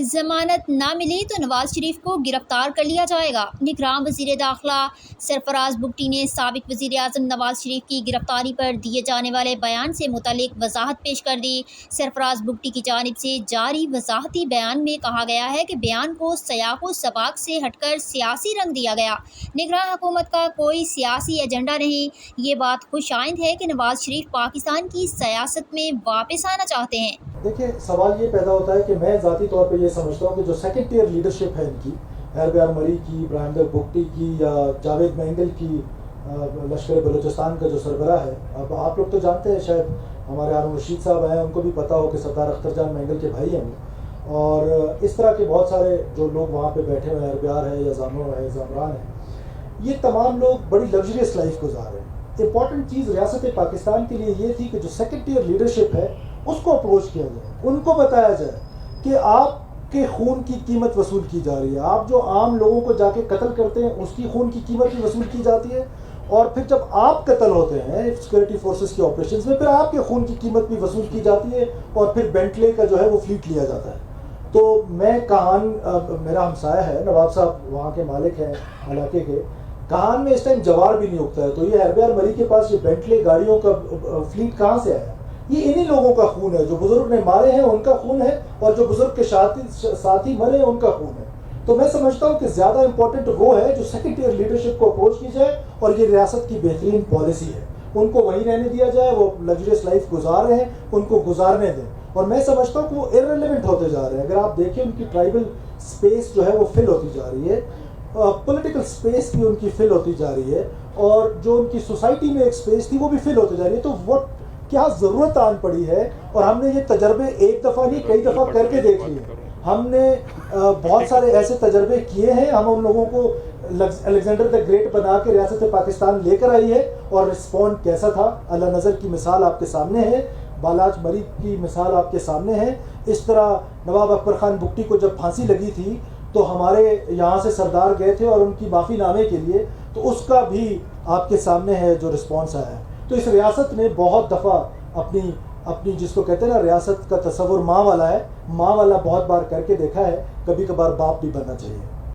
ضمانت نہ ملی تو نواز شریف کو گرفتار کر لیا جائے گا۔ نگراں وزیر داخلہ سرفراز بگٹی نے سابق وزیر اعظم نواز شریف کی گرفتاری پر دیے جانے والے بیان سے متعلق وضاحت پیش کر دی۔ سرفراز بگٹی کی جانب سے جاری وضاحتی بیان میں کہا گیا ہے کہ بیان کو سیاق و سباق سے ہٹ کر سیاسی رنگ دیا گیا۔ نگراں حکومت کا کوئی سیاسی ایجنڈا نہیں۔ یہ بات خوش آئند ہے کہ نواز شریف پاکستان کی سیاست میں واپس آنا چاہتے ہیں۔ دیکھیں، سوال یہ پیدا ہوتا ہے کہ میں ذاتی طور پہ یہ سمجھتا ہوں کہ جو سیکنڈ ٹیئر لیڈرشپ ہے ان کی، ہیربیار مری کی، برہمدر بگٹی کی یا جاوید مینگل کی، لشکر بلوچستان کا جو سربراہ ہے، اب آپ لوگ تو جانتے ہیں، شاید ہمارے ہارون رشید صاحب ہیں، ان کو بھی پتہ ہو کہ سردار اختر جان مینگل کے بھائی ہیں وہ، اور اس طرح کے بہت سارے جو لوگ وہاں پہ بیٹھے ہوئے ہیں، ہیربیار ہے یا زامرو ہے، زامران ہے، یہ تمام لوگ بڑی لگژریس لائف گزار رہے ہیں۔ امپورٹنٹ چیز ریاست پاکستان کے لیے یہ تھی کہ جو سیکنڈ ٹیئر لیڈرشپ ہے اس کو اپروچ کیا جائے، ان کو بتایا جائے کہ آپ کے خون کی قیمت وصول کی جا رہی ہے، آپ جو عام لوگوں کو جا کے قتل کرتے ہیں اس کی خون کی قیمت بھی وصول کی جاتی ہے، اور پھر جب آپ قتل ہوتے ہیں سیکورٹی فورسز کے آپریشنز میں، پھر آپ کے خون کی قیمت بھی وصول کی جاتی ہے، اور پھر بینٹلے کا جو ہے وہ فلیٹ لیا جاتا ہے۔ تو میں کہان، میرا ہمسایہ ہے نواب صاحب، وہاں کے مالک ہیں علاقے کے، کہان میں اس ٹائم جوار بھی نہیں اگتا ہے، تو یہ ہیربیار مری کے پاس یہ بینٹلے گاڑیوں کا فلیٹ کہاں سے آیا؟ یہ انہی لوگوں کا خون ہے، جو بزرگ نے مارے ہیں ان کا خون ہے، اور جو بزرگ کے ساتھی مرے ہیں ان کا خون ہے۔ تو میں سمجھتا ہوں کہ زیادہ امپورٹنٹ وہ ہے جو سیکنڈ ٹیئر لیڈرشپ کو اپروچ کی جائے، اور یہ ریاست کی بہترین پالیسی ہے، ان کو وہیں رہنے دیا جائے، وہ لگژریس لائف گزار رہے ہیں، ان کو گزارنے دیں۔ اور میں سمجھتا ہوں کہ وہ ارریلیونٹ ہوتے جا رہے ہیں، اگر آپ دیکھیں ان کی ٹرائبل سپیس جو ہے وہ فل ہوتی جا رہی ہے، پولیٹیکل سپیس بھی ان کی فل ہوتی جا رہی ہے، اور جو ان کی سوسائٹی میں ایک سپیس تھی وہ بھی فل ہوتی جا رہی ہے۔ تو وہ کیا ضرورت آن پڑی ہے، اور ہم نے یہ تجربے ایک دفعہ نہیں کئی دفعہ کر کے دیکھ لیے، ہم نے بہت سارے ایسے تجربے کیے ہیں، ہم ان لوگوں کو الیگزینڈر دا گریٹ بنا کے ریاست پاکستان لے کر آئی ہے، اور رسپونڈ کیسا تھا؟ اللہ نظر کی مثال آپ کے سامنے ہے، بالاچ مری کی مثال آپ کے سامنے ہے۔ اس طرح نواب اکبر خان بگٹی کو جب پھانسی لگی تھی تو ہمارے یہاں سے سردار گئے تھے اور ان کی معافی نامے کے لیے، تو اس کا بھی آپ کے سامنے ہے جو رسپانس آیا ہے۔ تو اس ریاست نے بہت دفعہ اپنی جس کو کہتے ہیں نا، ریاست کا تصور ماں والا ہے، ماں والا بہت بار کر کے دیکھا ہے، کبھی کبھار باپ بھی بننا چاہیے۔